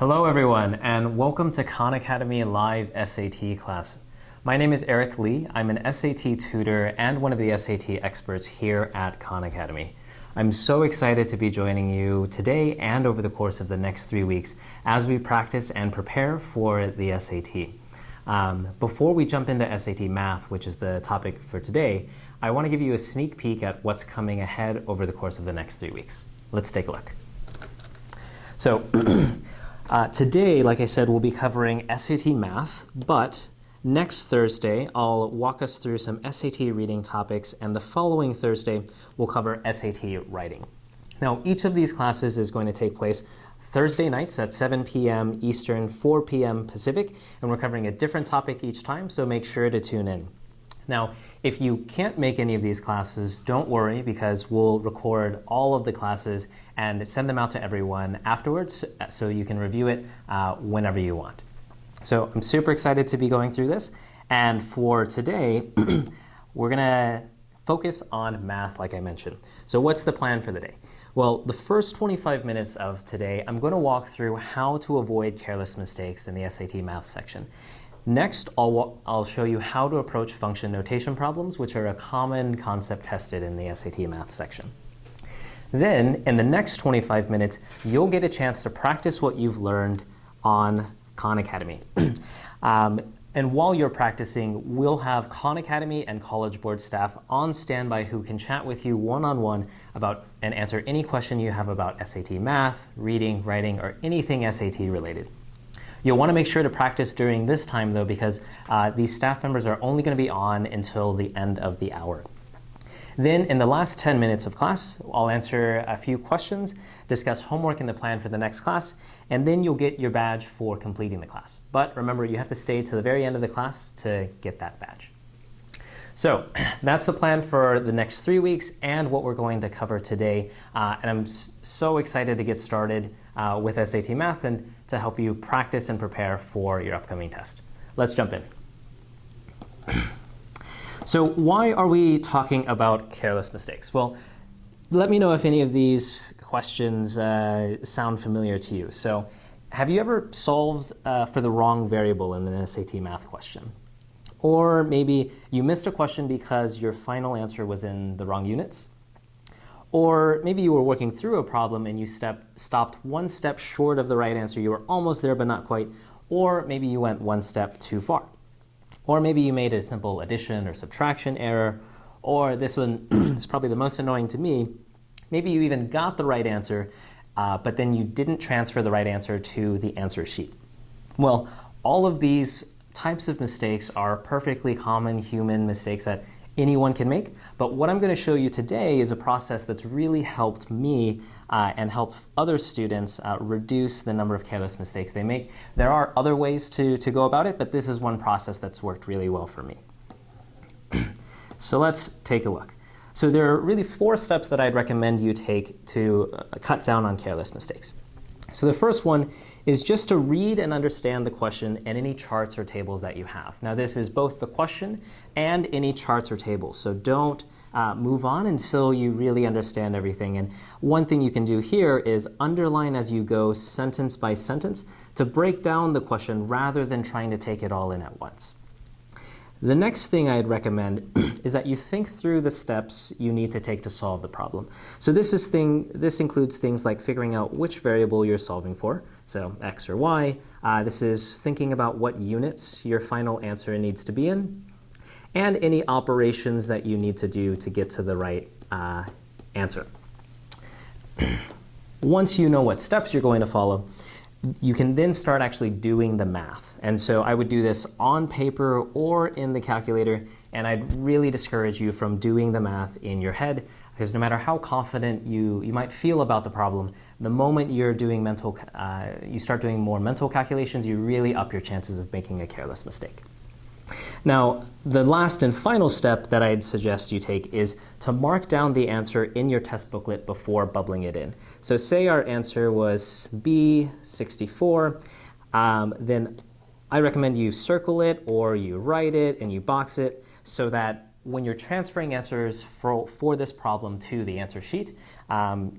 Hello everyone, and welcome to Khan Academy Live SAT class. My name is Eric Lee. I'm an SAT tutor and one of the SAT experts here at Khan Academy. I'm so excited to be joining you today and over the course of the next 3 weeks as we practice and prepare for the SAT. Before we jump into SAT Math, which is the topic for today, I want to give you a sneak peek at what's coming ahead over the course of the next 3 weeks. Let's take a look. So today, like I said, we'll be covering SAT Math, but next Thursday, I'll walk us through some SAT reading topics, and the following Thursday, we'll cover SAT writing. Now, each of these classes is going to take place Thursday nights at 7 p.m. Eastern, 4 p.m. Pacific, and we're covering a different topic each time, so make sure to tune in. Now, if you can't make any of these classes, don't worry, because we'll record all of the classes and send them out to everyone afterwards so you can review it whenever you want. So I'm super excited to be going through this. And for today, we're going to focus on math, like I mentioned. So what's the plan for the day? Well, the first 25 minutes of today, I'm going to walk through how to avoid careless mistakes in the SAT Math section. Next, I'll show you how to approach function notation problems, which are a common concept tested in the SAT Math section. Then, in the next 25 minutes, you'll get a chance to practice what you've learned on Khan Academy. And while you're practicing, we'll have Khan Academy and College Board staff on standby who can chat with you one-on-one about and answer any question you have about SAT Math, reading, writing, or anything SAT related. You'll want to make sure to practice during this time, though, because these staff members are only going to be on until the end of the hour. Then, in the last 10 minutes of class, I'll answer a few questions, discuss homework and the plan for the next class, and then you'll get your badge for completing the class. But remember, you have to stay to the very end of the class to get that badge. So that's the plan for the next 3 weeks and what we're going to cover today. And I'm so excited to get started with SAT Math and to help you practice and prepare for your upcoming test. Let's jump in. So why are we talking about careless mistakes? Well, let me know if any of these questions sound familiar to you. So have you ever solved for the wrong variable in an SAT Math question? Or maybe you missed a question because your final answer was in the wrong units? Or maybe you were working through a problem and you stopped one step short of the right answer. You were almost there, but not quite. Or maybe you went one step too far. Or maybe you made a simple addition or subtraction error. Or this one is probably the most annoying to me. Maybe you even got the right answer, but then you didn't transfer the right answer to the answer sheet. Well, all of these types of mistakes are perfectly common human mistakes that anyone can make, but what I'm going to show you today is a process that's really helped me and helped other students reduce the number of careless mistakes they make. There are other ways to go about it, but this is one process that's worked really well for me. So let's take a look. So there are really 4 steps that I'd recommend you take to cut down on careless mistakes. So the first one is just to read and understand the question and any charts or tables that you have. Now this is both the question and any charts or tables, so don't move on until you really understand everything. And one thing you can do here is underline as you go sentence by sentence to break down the question rather than trying to take it all in at once. The next thing I'd recommend is that you think through the steps you need to take to solve the problem. So this includes things like figuring out which variable you're solving for, so x or y. This is thinking about what units your final answer needs to be in, and any operations that you need to do to get to the right answer. Once you know what steps you're going to follow, you can then start actually doing the math. And so I would do this on paper or in the calculator, and I'd really discourage you from doing the math in your head, because no matter how confident you might feel about the problem, the moment you're doing you start doing more mental calculations, you really up your chances of making a careless mistake. Now, the last and final step that I'd suggest you take is to mark down the answer in your test booklet before bubbling it in. So say our answer was B64, then I recommend you circle it or you write it and you box it so that when you're transferring answers for this problem to the answer sheet,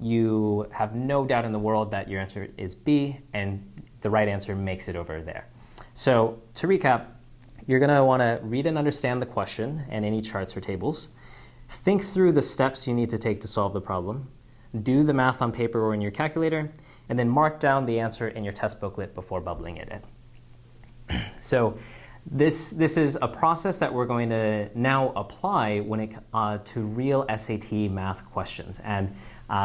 you have no doubt in the world that your answer is B, and the right answer makes it over there. So to recap, you're going to want to read and understand the question and any charts or tables. Think through the steps you need to take to solve the problem. Do the math on paper or in your calculator, and then mark down the answer in your test booklet before bubbling it in. So this is a process that we're going to now apply when it to real SAT math questions. And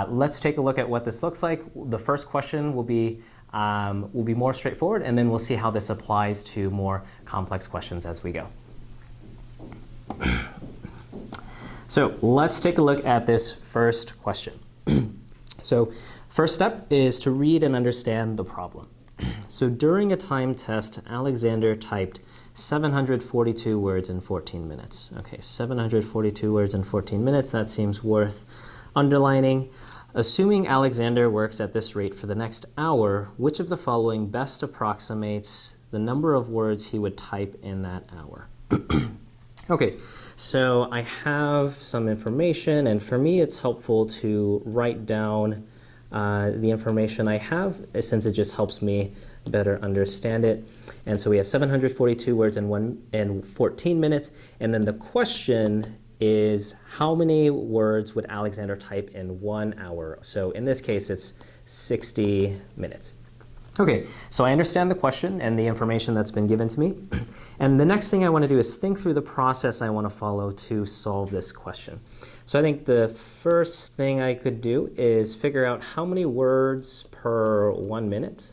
let's take a look at what this looks like. The first question will be more straightforward, and then we'll see how this applies to more complex questions as we go. So let's take a look at this first question. So first step is to read and understand the problem. So during a time test, Alexander typed 742 words in 14 minutes. Okay, 742 words in 14 minutes, that seems worth underlining. Assuming Alexander works at this rate for the next hour, which of the following best approximates the number of words he would type in that hour? Okay, so I have some information, and for me it's helpful to write down the information I have, since it just helps me better understand it. And so we have 742 words in 14 minutes, and then the question is how many words would Alexander type in 1 hour? So in this case, it's 60 minutes. Okay, so I understand the question and the information that's been given to me. And the next thing I want to do is think through the process I want to follow to solve this question. So I think the first thing I could do is figure out how many words per 1 minute,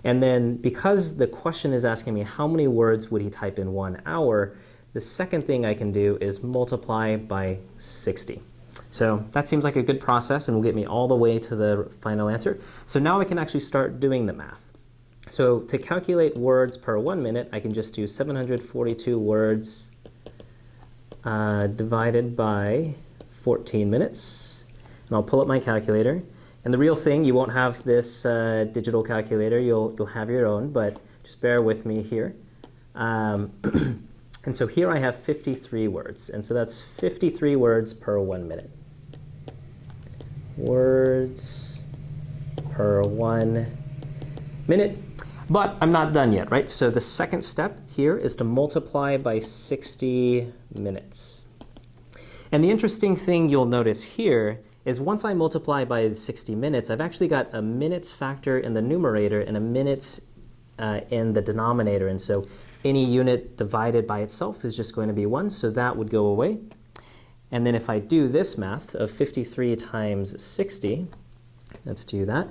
And then because the question is asking me how many words would he type in 1 hour, the second thing I can do is multiply by 60. So that seems like a good process and will get me all the way to the final answer. So now I can actually start doing the math. So to calculate words per 1 minute, I can just do 742 words divided by 14 minutes. And I'll pull up my calculator. And the real thing, you won't have this digital calculator, you'll have your own, but just bear with me here. And so here I have 53 words, and so that's 53 words per 1 minute. Words per 1 minute. But I'm not done yet, right? So the second step here is to multiply by 60 minutes. And the interesting thing you'll notice here is once I multiply by 60 minutes, I've actually got a minutes factor in the numerator and a minutes in the denominator. And so any unit divided by itself is just going to be 1, so that would go away. And then if I do this math of 53 times 60, let's do that,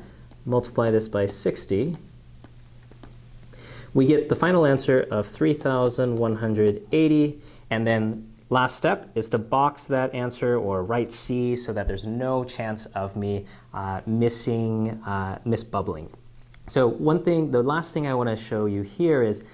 multiply this by 60, we get the final answer of 3,180, and then last step is to box that answer or write C so that there's no chance of me misbubbling. So the last thing I want to show you here is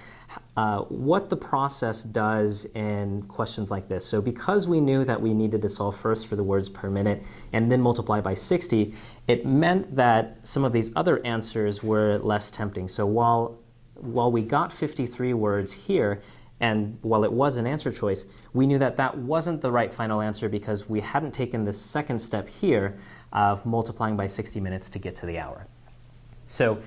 what the process does in questions like this. So because we knew that we needed to solve first for the words per minute and then multiply by 60, it meant that some of these other answers were less tempting. So while we got 53 words here, and while it was an answer choice, we knew that that wasn't the right final answer because we hadn't taken the second step here of multiplying by 60 minutes to get to the hour. So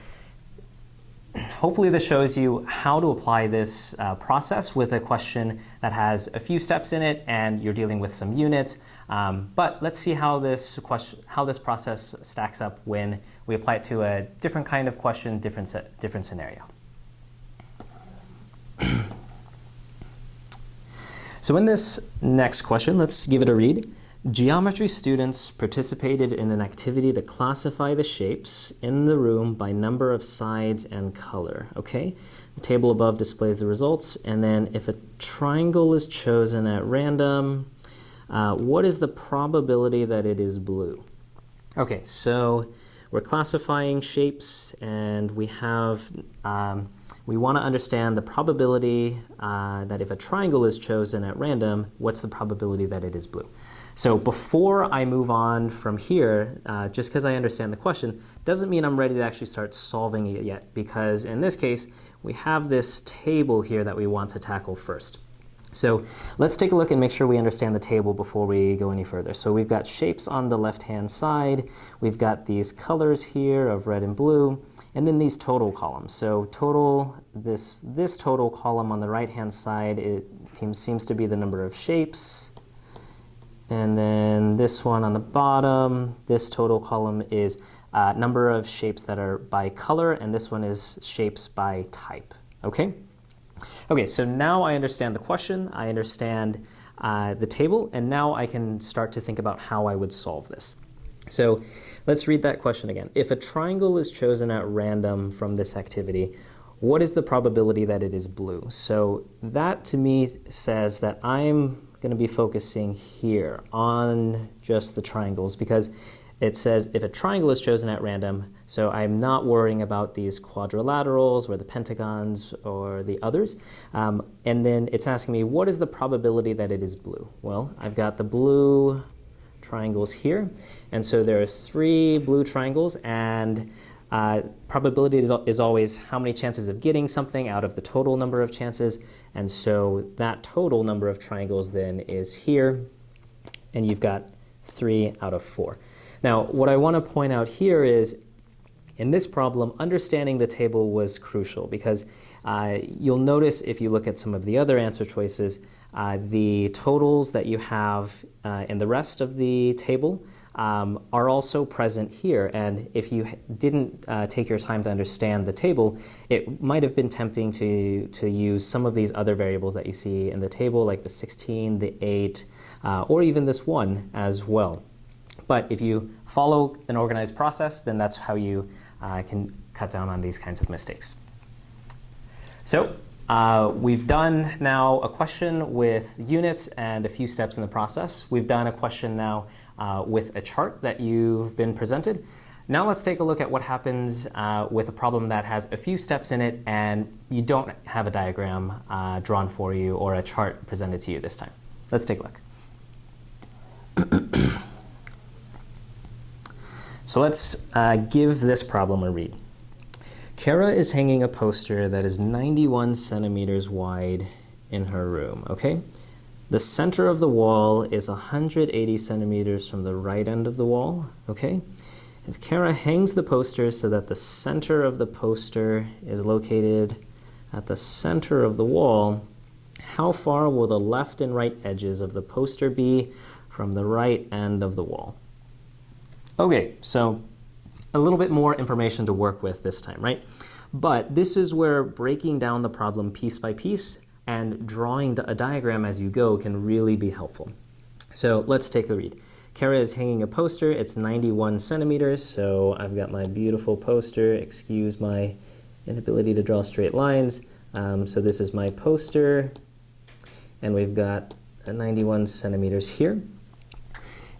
hopefully this shows you how to apply this process with a question that has a few steps in it and you're dealing with some units. But let's see how this process stacks up when we apply it to a different kind of question, different scenario. So in this next question, let's give it a read. Geometry students participated in an activity to classify the shapes in the room by number of sides and color. Okay, the table above displays the results, and then if a triangle is chosen at random, what is the probability that it is blue? Okay, so we're classifying shapes, and we want to understand the probability that if a triangle is chosen at random, what's the probability that it is blue? So before I move on from here, just because I understand the question, doesn't mean I'm ready to actually start solving it yet, because in this case, we have this table here that we want to tackle first. So let's take a look and make sure we understand the table before we go any further. So we've got shapes on the left-hand side. We've got these colors here of red and blue, and then these total columns. So total, this total column on the right-hand side, it seems to be the number of shapes. And then this one on the bottom, this total column is number of shapes that are by color, and this one is shapes by type, okay? Okay, so now I understand the question, I understand the table, and now I can start to think about how I would solve this. So let's read that question again. If a triangle is chosen at random from this activity, what is the probability that it is blue? So that to me says that I'm going to be focusing here on just the triangles, because it says if a triangle is chosen at random, so I'm not worrying about these quadrilaterals or the pentagons or the others. And then it's asking me, what is the probability that it is blue? Well, I've got the blue triangles here, and so there are 3 blue triangles, and probability is always how many chances of getting something out of the total number of chances, and so that total number of triangles then is here, and you've got 3 out of 4. Now, what I want to point out here is, in this problem, understanding the table was crucial, because you'll notice if you look at some of the other answer choices, the totals that you have in the rest of the table are also present here. And if you didn't take your time to understand the table, it might have been tempting to use some of these other variables that you see in the table, like the 16, the 8, or even this 1 as well. But if you follow an organized process, then that's how you can cut down on these kinds of mistakes. So we've done now a question with units and a few steps in the process. We've done a question now with a chart that you've been presented. Now let's take a look at what happens with a problem that has a few steps in it and you don't have a diagram drawn for you or a chart presented to you this time. Let's take a look. So let's give this problem a read. Kara is hanging a poster that is 91 centimeters wide in her room, okay? The center of the wall is 180 centimeters from the right end of the wall, okay? If Kara hangs the poster so that the center of the poster is located at the center of the wall, how far will the left and right edges of the poster be from the right end of the wall? Okay, so a little bit more information to work with this time, right? But this is where breaking down the problem piece by piece and drawing a diagram as you go can really be helpful. So let's take a read. Kara is hanging a poster. It's 91 centimeters, so I've got my beautiful poster. Excuse my inability to draw straight lines. So this is my poster, and we've got 91 centimeters here.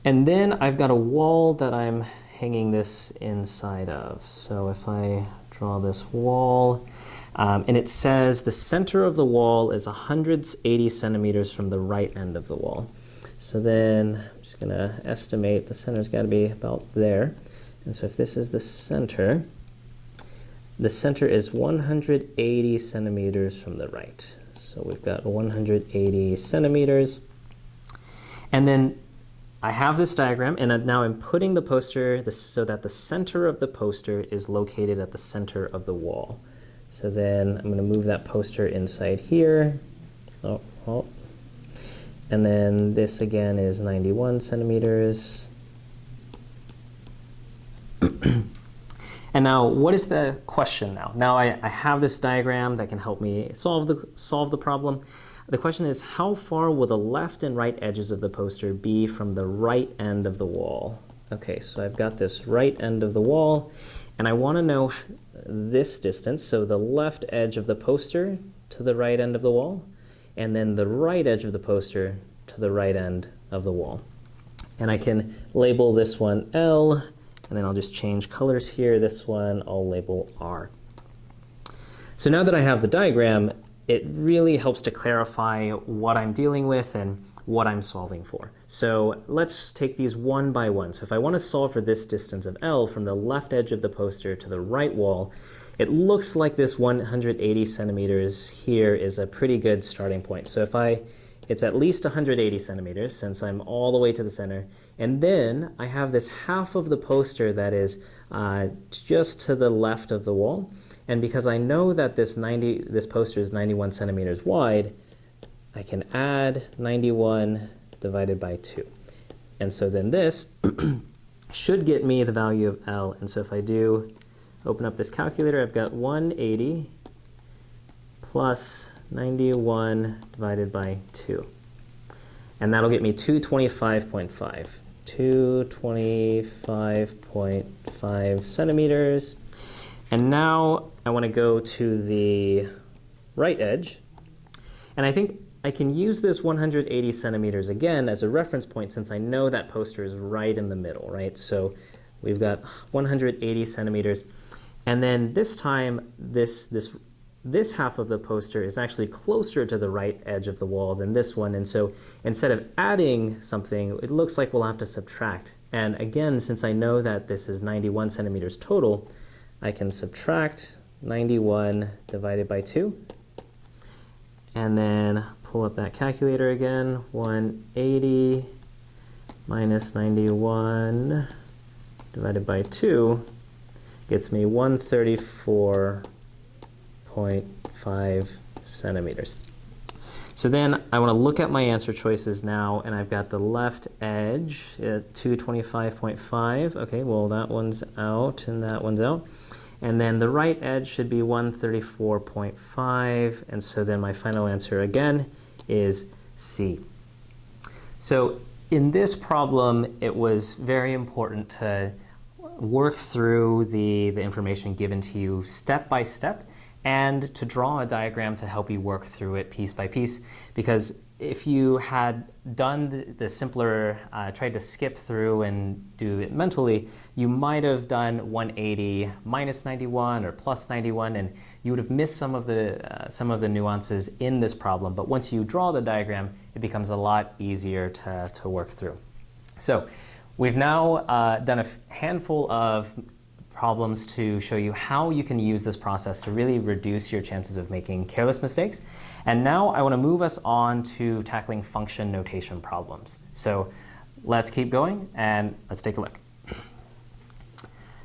And then I've got a wall that I'm hanging this inside of. So if I draw this wall, and it says the center of the wall is 180 centimeters from the right end of the wall. So then I'm just going to estimate the center's got to be about there. And so if this is the center is 180 centimeters from the right. So we've got 180 centimeters. And then I have this diagram, and now I'm putting the poster so that the center of the poster is located at the center of the wall. So then I'm going to move that poster inside here. And then this again is 91 centimeters. And now, what is the question now? Now I have this diagram that can help me solve the problem. The question is, how far will the left and right edges of the poster be from the right end of the wall? Okay, so I've got this right end of the wall, and I want to know this distance, so the left edge of the poster to the right end of the wall, and then the right edge of the poster to the right end of the wall. And I can label this one L, and then I'll just change colors here. This one I'll label R. So now that I have the diagram, it really helps to clarify what I'm dealing with and what I'm solving for. So let's take these one by one. So if I want to solve for this distance of L from the left edge of the poster to the right wall, it looks like this 180 centimeters here is a pretty good starting point. So it's at least 180 centimeters since I'm all the way to the center. And then I have this half of the poster that is just to the left of the wall. And because I know that this poster is 91 centimeters wide, I can add 91 divided by 2. And so then this should get me the value of L. And so if I do open up this calculator, I've got 180 plus 91 divided by 2. And that'll get me 225.5. 225.5 centimeters. And now I want to go to the right edge. And I think I can use this 180 centimeters again as a reference point since I know that poster is right in the middle, right? So we've got 180 centimeters. And then this time, this half of the poster is actually closer to the right edge of the wall than this one. And so instead of adding something, it looks like we'll have to subtract. And again, since I know that this is 91 centimeters total, I can subtract 91 divided by 2. And then pull up that calculator again. 180 minus 91 divided by 2 gets me 134.5 centimeters. So then I want to look at my answer choices now, and I've got the left edge at 225.5. Okay, well that one's out and that one's out. And then the right edge should be 134.5, and so then my final answer again is C. So in this problem, it was very important to work through the information given to you step by step and to draw a diagram to help you work through it piece by piece, because if you had done the simpler, tried to skip through and do it mentally, you might have done 180 minus 91 or plus 91, and you would have missed some of the nuances in this problem. But once you draw the diagram, it becomes a lot easier to work through. So we've now done a handful of problems to show you how you can use this process to really reduce your chances of making careless mistakes. And now I want to move us on to tackling function notation problems. So let's keep going and let's take a look.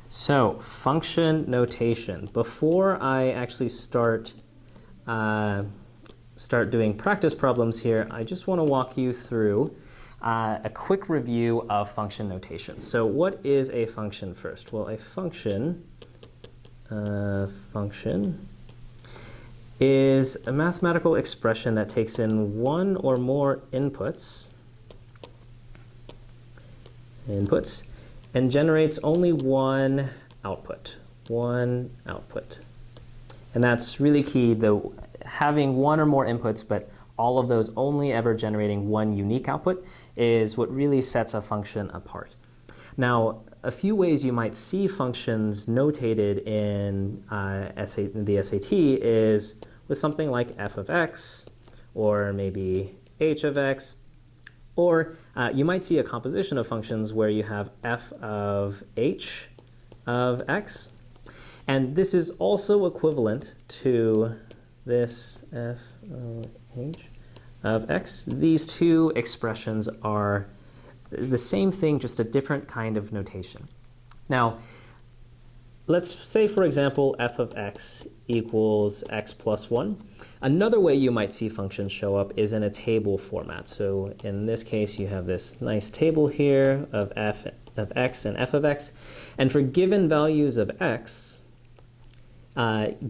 So function notation. Before I actually start doing practice problems here, I just want to walk you through a quick review of function notation. So what is a function first? Well, a function is a mathematical expression that takes in one or more inputs and generates only one output. And that's really key, though, having one or more inputs, but all of those only ever generating one unique output is what really sets a function apart. Now, a few ways you might see functions notated in the SAT is with something like f of x, or maybe h of x, or you might see a composition of functions where you have f of h of x, and this is also equivalent to this f of h of x. These two expressions are the same thing, just a different kind of notation. Now, let's say, for example, f of x equals x plus 1. Another way you might see functions show up is in a table format. So in this case, you have this nice table here of f of x and f of x. And for given values of x,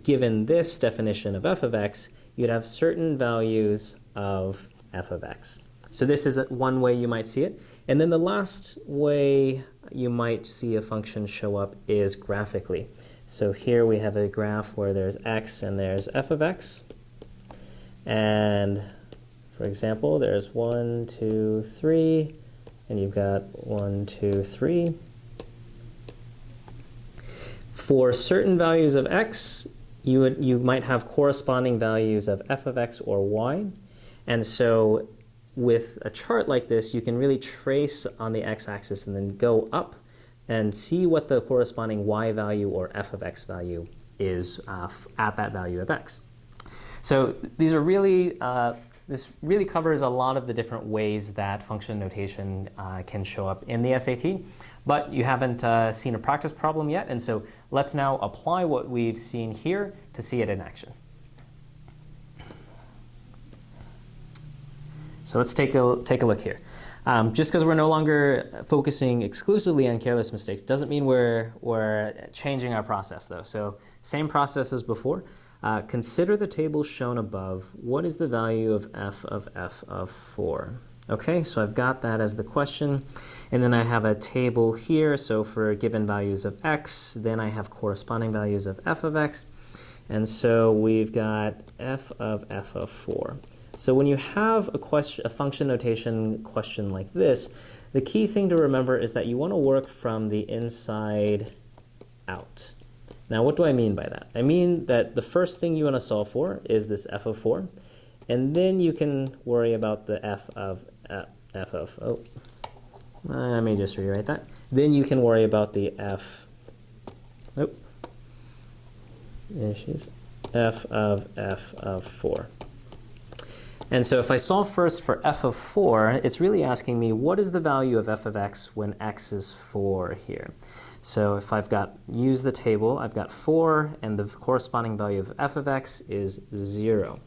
given this definition of f of x, you'd have certain values of f of x. So this is one way you might see it. And then the last way you might see a function show up is graphically. So here we have a graph where there's x and there's f of x. And for example, there's 1, 2, 3, and you've got 1, 2, 3. For certain values of x, you might have corresponding values of f of x or y. And so with a chart like this, you can really trace on the x-axis and then go up and see what the corresponding y value or f of x value is at that value of x. So these are really, this really covers a lot of the different ways that function notation can show up in the SAT, but you haven't seen a practice problem yet, and so let's now apply what we've seen here to see it in action. So let's take a look here. Just because we're no longer focusing exclusively on careless mistakes doesn't mean we're changing our process though. So same process as before. Consider the table shown above. What is the value of f of 4? Okay, so I've got that as the question. And then I have a table here. So for given values of x, then I have corresponding values of f of x. And so we've got f of 4. So when you have a function notation question like this, the key thing to remember is that you want to work from the inside out. Now, what do I mean by that? I mean that the first thing you want to solve for is this f of 4, and then you can worry about the let me just rewrite that. Then you can worry about the f of 4. And so if I solve first for f of 4, it's really asking me what is the value of f of x when x is 4 here. So if I've use the table, I've got 4, and the corresponding value of f of x is 0.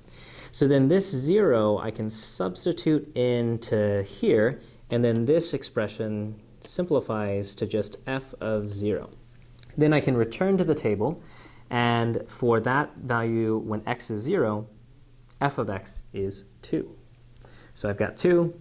So then this 0 I can substitute into here, and then this expression simplifies to just f of 0. Then I can return to the table, and for that value when x is 0, f of x is 2. So I've got 2.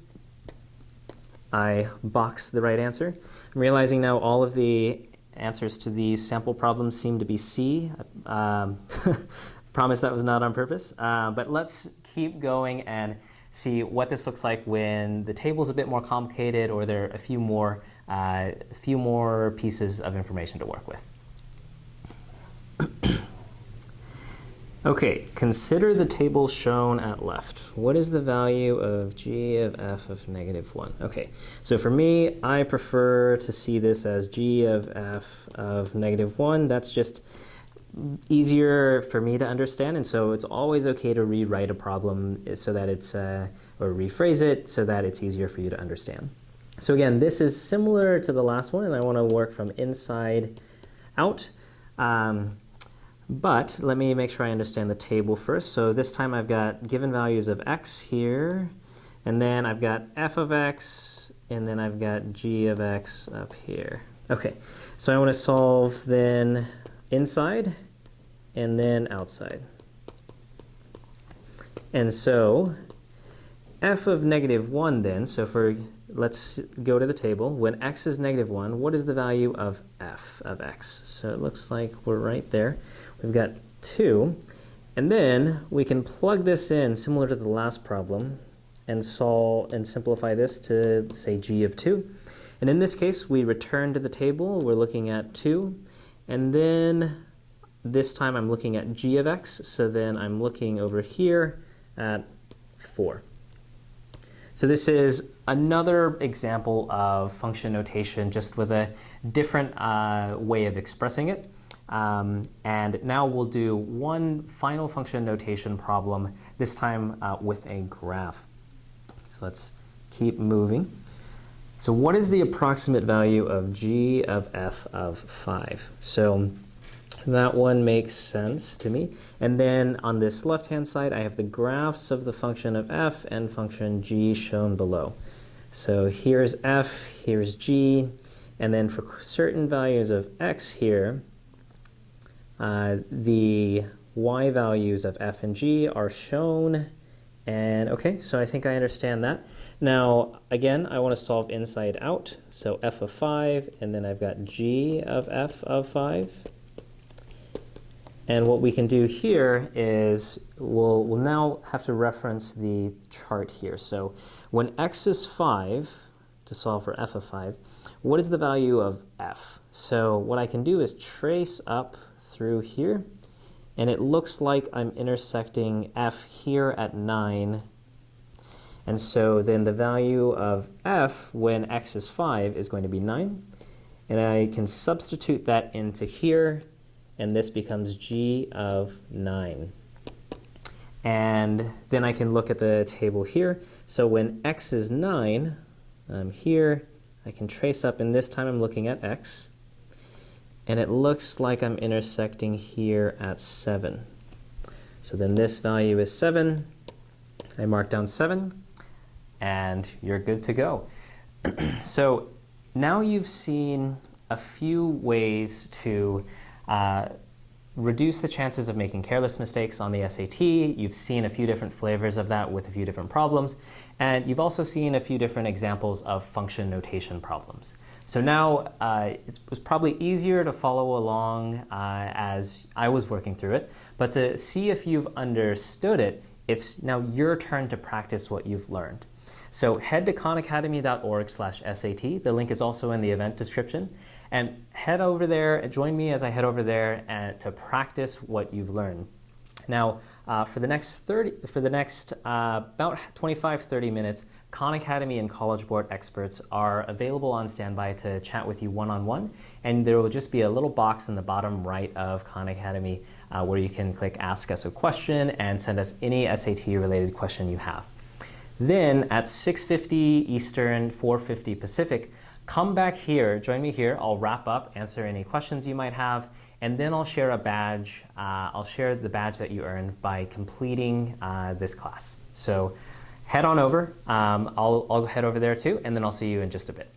I box the right answer. I'm realizing now all of the answers to these sample problems seem to be C. Promise that was not on purpose. But let's keep going and see what this looks like when the table's a bit more complicated or there are a few more pieces of information to work with. Okay, consider the table shown at left. What is the value of g of f of -1? Okay, so for me, I prefer to see this as g of f of -1. That's just easier for me to understand, and so it's always okay to rewrite a problem so that it's, or rephrase it so that it's easier for you to understand. So again, this is similar to the last one, and I want to work from inside out. But let me make sure I understand the table first. So this time I've got given values of x here, and then I've got f of x, and then I've got g of x up here. Okay, so I want to solve then inside and then outside. And so f of -1 then, so let's go to the table. When x is -1, what is the value of f of x? So it looks like we're right there. We've got 2, and then we can plug this in similar to the last problem and simplify this to say g of 2. And in this case, we return to the table. We're looking at 2, and then this time I'm looking at g of x, so then I'm looking over here at 4. So this is another example of function notation just with a different way of expressing it. And now we'll do one final function notation problem, this time with a graph. So let's keep moving. So what is the approximate value of g of f of 5? So that one makes sense to me. And then on this left-hand side, I have the graphs of the function of f and function g shown below. So here's f, here's g, and then for certain values of x here, the y values of f and g are shown. And okay, so I think I understand that. Now, again, I want to solve inside out. So f of 5, and then I've got g of f of 5. And what we can do here is we'll now have to reference the chart here. So when x is 5, to solve for f of 5, what is the value of f? So what I can do is trace up through here, and it looks like I'm intersecting f here at 9. And so then the value of f when x is 5 is going to be 9. And I can substitute that into here, and this becomes g of 9. And then I can look at the table here. So when x is 9, here I can trace up, and this time I'm looking at x. And it looks like I'm intersecting here at 7. So then this value is 7. I mark down 7, and you're good to go. So now you've seen a few ways to reduce the chances of making careless mistakes on the SAT. You've seen a few different flavors of that with a few different problems. And you've also seen a few different examples of function notation problems. So now it was probably easier to follow along as I was working through it. But to see if you've understood it, it's now your turn to practice what you've learned. So head to khanacademy.org/SAT. The link is also in the event description. And head over there, join me as I head over there to practice what you've learned. Now, for the next about 25-30 minutes, Khan Academy and College Board experts are available on standby to chat with you one-on-one, and there will just be a little box in the bottom right of Khan Academy where you can click Ask Us a Question and send us any SAT-related question you have. Then at 6:50 Eastern, 4:50 Pacific, come back here, join me here. I'll wrap up, answer any questions you might have, and then I'll share a badge. I'll share the badge that you earned by completing this class. So head on over. I'll head over there too, and then I'll see you in just a bit.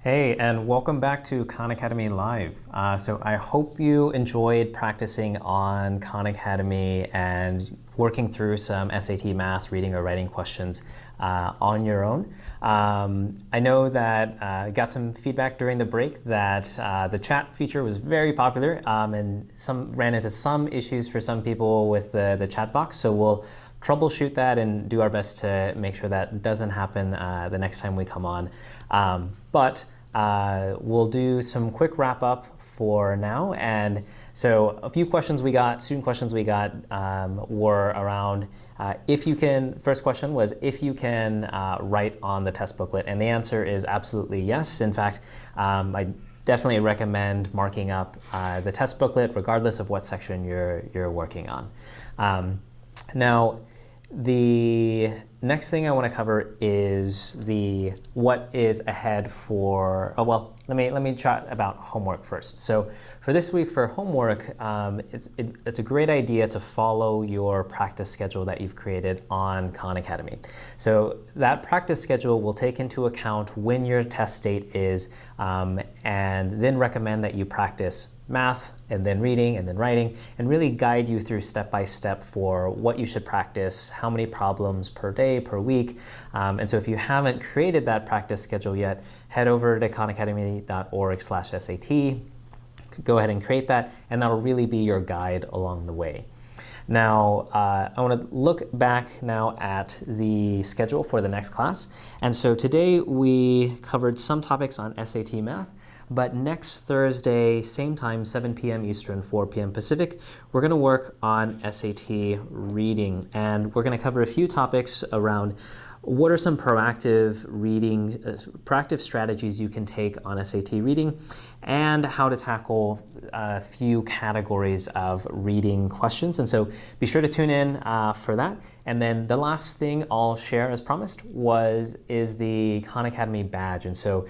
Hey, and welcome back to Khan Academy Live. So I hope you enjoyed practicing on Khan Academy and working through some SAT math, reading or writing questions on your own. I know that I got some feedback during the break that the chat feature was very popular and some ran into some issues for some people with the chat box. So we'll troubleshoot that and do our best to make sure that doesn't happen the next time we come on. But we'll do some quick wrap up for now. And so a few questions we got, student questions we got were around if you can, first question was if you can write on the test booklet. And the answer is absolutely yes. In fact, I definitely recommend marking up the test booklet regardless of what section you're working on. Now, the next thing I want to cover is what is ahead for, well, let me chat about homework first. So for this week for homework, it's a great idea to follow your practice schedule that you've created on Khan Academy. So that practice schedule will take into account when your test date is and then recommend that you practice math and then reading and then writing and really guide you through step by step for what you should practice, how many problems per day, per week. And so if you haven't created that practice schedule yet, head over to khanacademy.org/SAT. Go ahead and create that, and that'll really be your guide along the way. Now, I want to look back now at the schedule for the next class. And so today we covered some topics on SAT math. But next Thursday, same time, 7 p.m. Eastern, 4 p.m. Pacific, we're going to work on SAT reading. And we're going to cover a few topics around what are some proactive reading, proactive strategies you can take on SAT reading, and how to tackle a few categories of reading questions. And so be sure to tune in for that. And then the last thing I'll share as promised is the Khan Academy badge. And so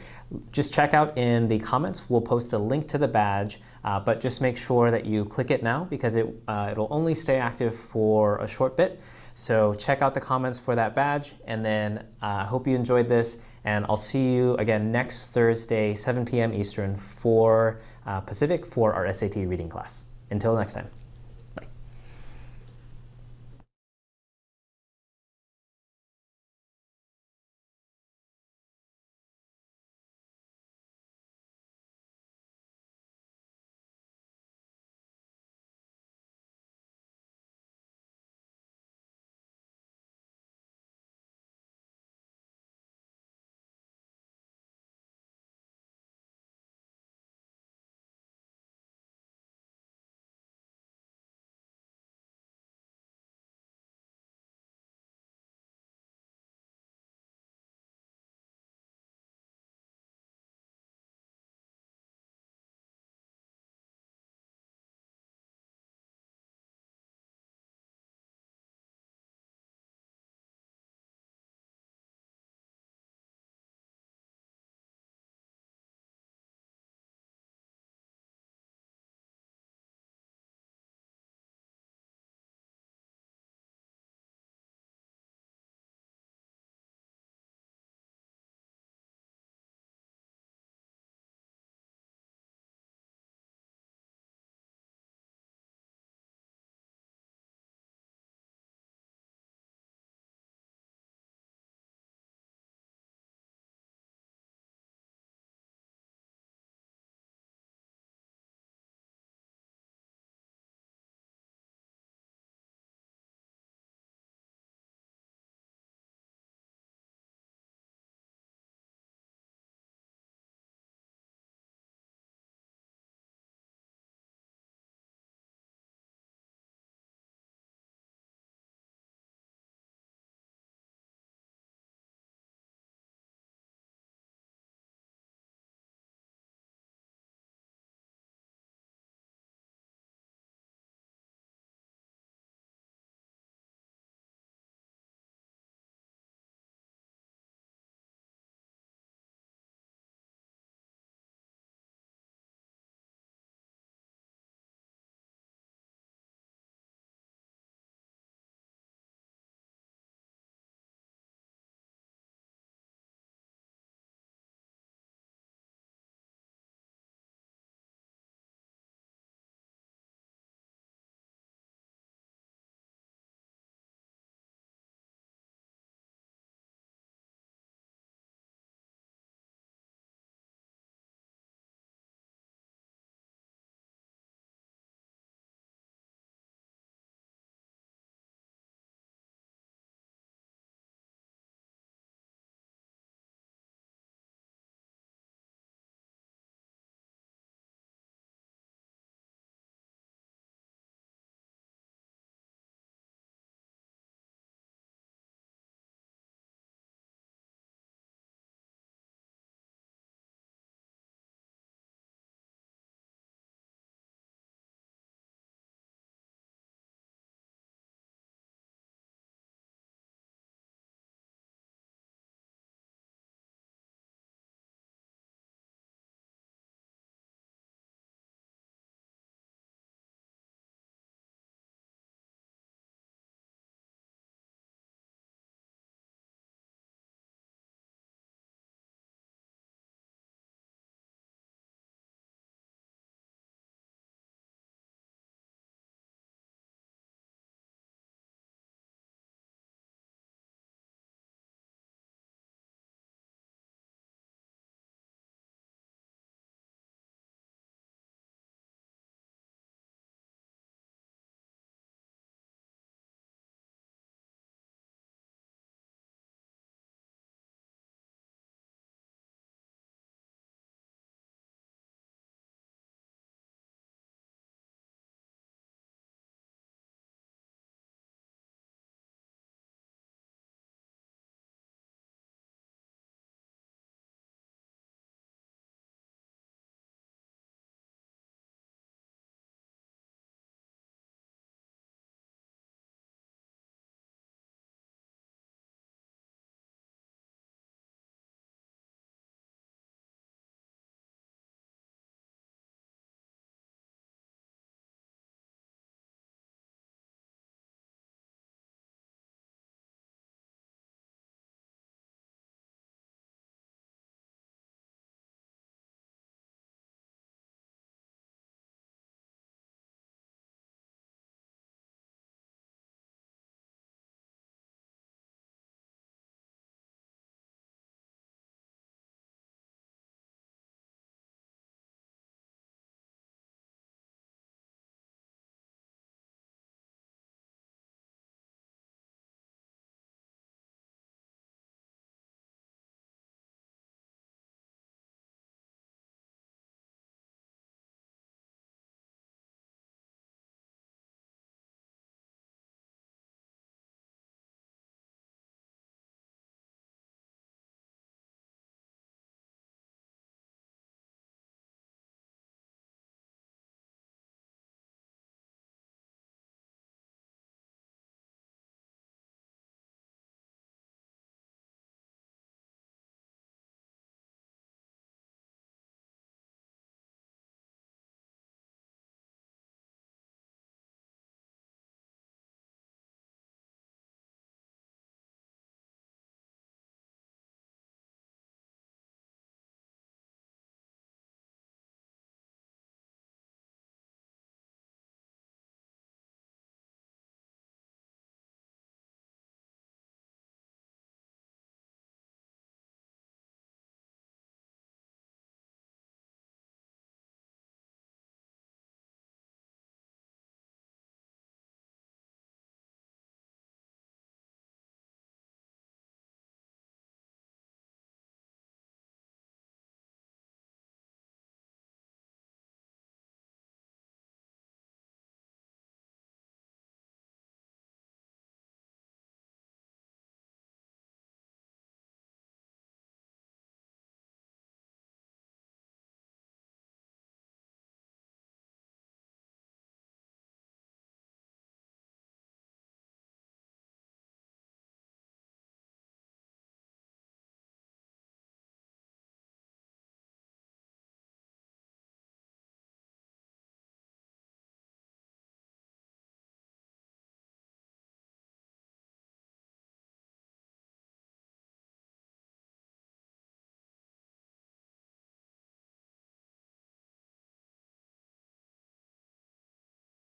just check out in the comments, we'll post a link to the badge, but just make sure that you click it now because it'll only stay active for a short bit. So check out the comments for that badge, and then I hope you enjoyed this, and I'll see you again next Thursday, 7 p.m. Eastern, 4 Pacific for our SAT reading class. Until next time.